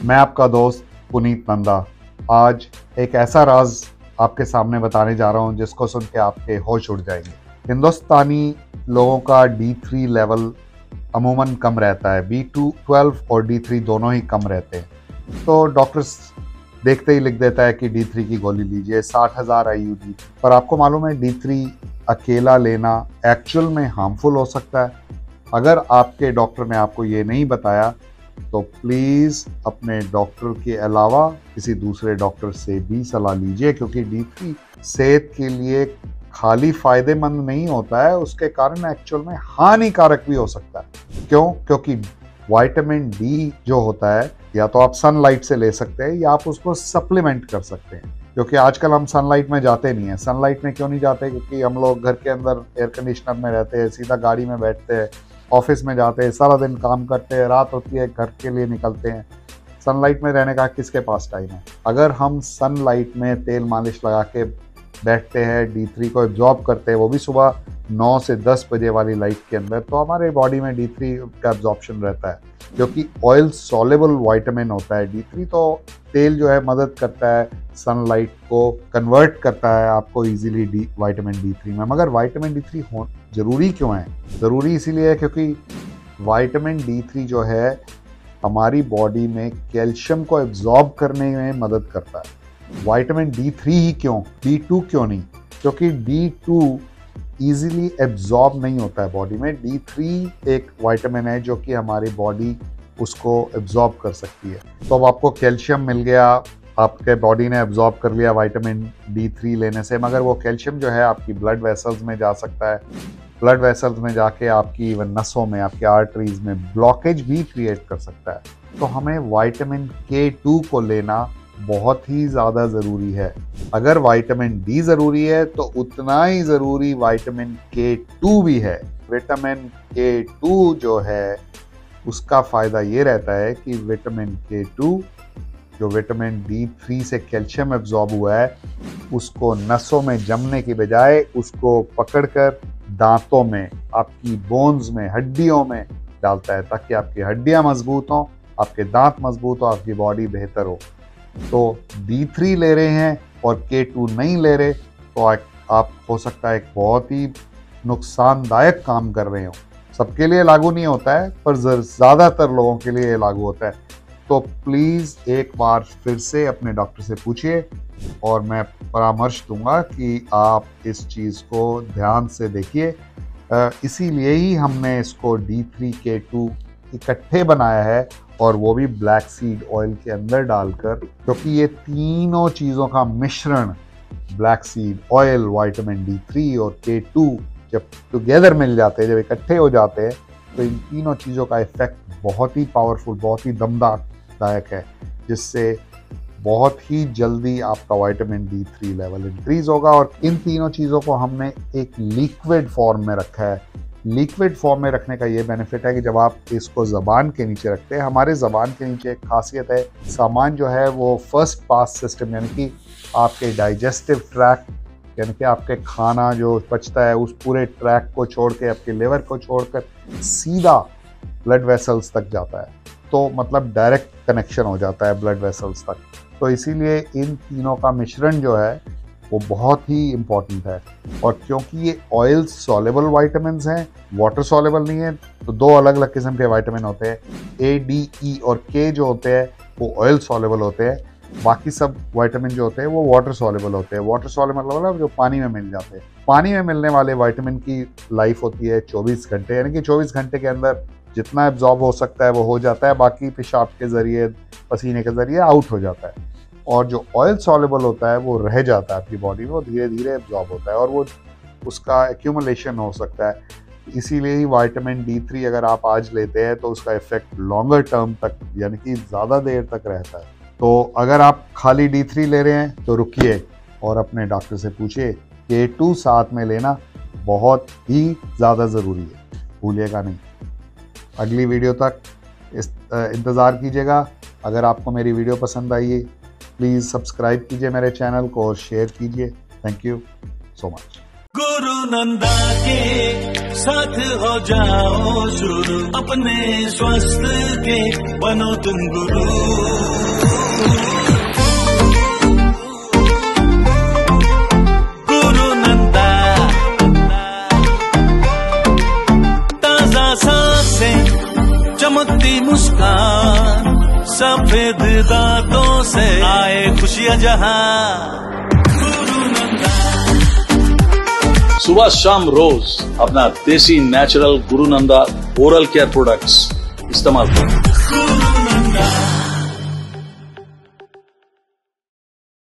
मैं आपका दोस्त पुनीत नंदा आज एक ऐसा राज आपके सामने बताने जा रहा हूं जिसको सुन के आपके होश उड़ जाएंगे। हिंदुस्तानी लोगों का D3 लेवल अमूमन कम रहता है। B12 और D3 दोनों ही कम रहते हैं, तो डॉक्टर्स देखते ही लिख देता है कि D3 की गोली लीजिए, 60,000 IU। पर आपको मालूम है D3 अकेला लेना एक्चुअल में हार्मफुल हो सकता है। अगर आपके डॉक्टर ने आपको ये नहीं बताया तो प्लीज़ अपने डॉक्टर के अलावा किसी दूसरे डॉक्टर से भी सलाह लीजिए, क्योंकि D3 सेहत के लिए खाली फायदेमंद नहीं होता है, उसके कारण एक्चुअल में हानिकारक भी हो सकता है। क्यों? क्योंकि विटामिन डी जो होता है या तो आप सनलाइट से ले सकते हैं या आप उसको सप्लीमेंट कर सकते हैं, क्योंकि आजकल हम सनलाइट में जाते नहीं हैं। सनलाइट में क्यों नहीं जाते? क्योंकि हम लोग घर के अंदर एयर कंडीशनर में रहते हैं, सीधा गाड़ी में बैठते हैं, ऑफिस में जाते हैं, सारा दिन काम करते हैं, रात होती है घर के लिए निकलते हैं। सनलाइट में रहने का किसके पास टाइम है? अगर हम सनलाइट में तेल मालिश लगा के बैठते हैं, D3 को एब्जॉर्ब करते हैं, वो भी सुबह 9 से 10 बजे वाली लाइट के अंदर, तो हमारे बॉडी में D3 का एब्जॉर्प्शन रहता है, क्योंकि ऑयल सॉल्युबल विटामिन होता है। D3 तो तेल जो है मदद करता है, सनलाइट को कन्वर्ट करता है आपको इजीली विटामिन D3 में। मगर विटामिन D3 ज़रूरी क्यों है? ज़रूरी इसीलिए है क्योंकि विटामिन D3 जो है हमारी बॉडी में कैल्शियम को एब्जॉर्ब करने में मदद करता है। विटामिन D3 ही क्यों, D2 क्यों नहीं? क्योंकि D2 ईजिली एब्जॉर्ब नहीं होता है बॉडी में। D3 एक विटामिन है जो कि हमारी बॉडी उसको एब्जॉर्ब कर सकती है। तो अब आपको कैल्शियम मिल गया, आपके बॉडी ने एब्जॉर्ब कर लिया विटामिन D3 लेने से, मगर वो कैल्शियम जो है आपकी ब्लड वेसल्स में जा सकता है। ब्लड वेसल्स में जाके आपकी इवन नसों में, आपकी आर्टरीज में ब्लॉकेज भी क्रिएट कर सकता है। तो हमें विटामिन K2 को लेना बहुत ही ज़्यादा ज़रूरी है। अगर विटामिन D ज़रूरी है तो उतना ही ज़रूरी विटामिन K2 भी है। विटामिन K2 जो है उसका फ़ायदा ये रहता है कि विटामिन K2 जो विटामिन D3 से कैल्शियम एब्जॉर्ब हुआ है, उसको नसों में जमने की बजाय उसको पकड़कर दांतों में, आपकी बोन्स में, हड्डियों में डालता है, ताकि आपकी हड्डियां मजबूत हों, आपके दांत मजबूत हो, आपकी बॉडी बेहतर हो। तो D3 ले रहे हैं और K2 नहीं ले रहे तो आप हो सकता है एक बहुत ही नुकसानदायक काम कर रहे हो। सबके लिए लागू नहीं होता है, पर ज़्यादातर लोगों के लिए लागू होता है। तो प्लीज़ एक बार फिर से अपने डॉक्टर से पूछिए, और मैं परामर्श दूंगा कि आप इस चीज़ को ध्यान से देखिए। इसीलिए ही हमने इसको D3 K2 इकट्ठे बनाया है, और वो भी ब्लैक सीड ऑयल के अंदर डालकर, क्योंकि ये तीनों चीज़ों का मिश्रण, black seed oil, vitamin D3 और K2 जब टुगेदर मिल जाते हैं, जब इकट्ठे हो जाते हैं, तो इन तीनों चीज़ों का इफेक्ट बहुत ही पावरफुल, बहुत ही दमदायक है, जिससे बहुत ही जल्दी आपका विटामिन D3 लेवल इंक्रीज होगा। और इन तीनों चीज़ों को हमने एक लिक्विड फॉर्म में रखा है। लिक्विड फॉर्म में रखने का ये बेनिफिट है कि जब आप इसको ज़बान के नीचे रखते हैं, हमारे ज़बान के नीचे एक खासियत है, सामान जो है वो फर्स्ट पास सिस्टम, यानी कि आपके डाइजेस्टिव ट्रैक्ट, यानी कि आपके खाना जो पचता है उस पूरे ट्रैक को छोड़ के, आपके लिवर को छोड़कर सीधा ब्लड वेसल्स तक जाता है। तो मतलब डायरेक्ट कनेक्शन हो जाता है ब्लड वेसल्स तक। तो इसीलिए इन तीनों का मिश्रण जो है वो बहुत ही इम्पॉर्टेंट है। और क्योंकि ये ऑयल सॉल्युबल विटामिन्स हैं, वाटर सॉल्युबल नहीं है, तो दो अलग अलग किस्म के विटामिन होते हैं। A, D, E और K जो होते हैं वो ऑयल सॉल्युबल होते हैं, बाकी सब विटामिन जो होते हैं वो वाटर सॉल्युबल होते हैं। वाटर सॉल्युबल मतलब जो पानी में मिल जाते हैं। पानी में मिलने वाले विटामिन की लाइफ होती है 24 घंटे, यानी कि 24 घंटे के अंदर जितना एब्जॉर्ब हो सकता है वो हो जाता है, बाकी पेशाब के ज़रिए, पसीने के ज़रिए आउट हो जाता है। और जो ऑयल सॉल्युबल होता है वो रह जाता है आपकी बॉडी में, वो धीरे धीरे एब्जॉर्ब होता है और वो उसका एक्यूमुलेशन हो सकता है। इसीलिए ही विटामिन D3 अगर आप आज लेते हैं तो उसका इफेक्ट लॉन्गर टर्म तक, यानी कि ज़्यादा देर तक रहता है। तो अगर आप खाली D3 ले रहे हैं तो रुकिए और अपने डॉक्टर से पूछिए। K2 साथ में लेना बहुत ही ज़्यादा ज़रूरी है, भूलिएगा नहीं। अगली वीडियो तक इंतज़ार कीजिएगा। अगर आपको मेरी वीडियो पसंद आई है, प्लीज़ सब्सक्राइब कीजिए मेरे चैनल को और शेयर कीजिए। Thank you so much. गुरु नंदा के साथ हो जाओ शुरू, अपने स्वास्थ्य के बनो तुम गुरु। मुस्कान, सफेद दांतों से आए खुशियां जहां। सुबह शाम रोज अपना देसी नेचुरल गुरुनंदा ओरल केयर प्रोडक्ट्स इस्तेमाल करें।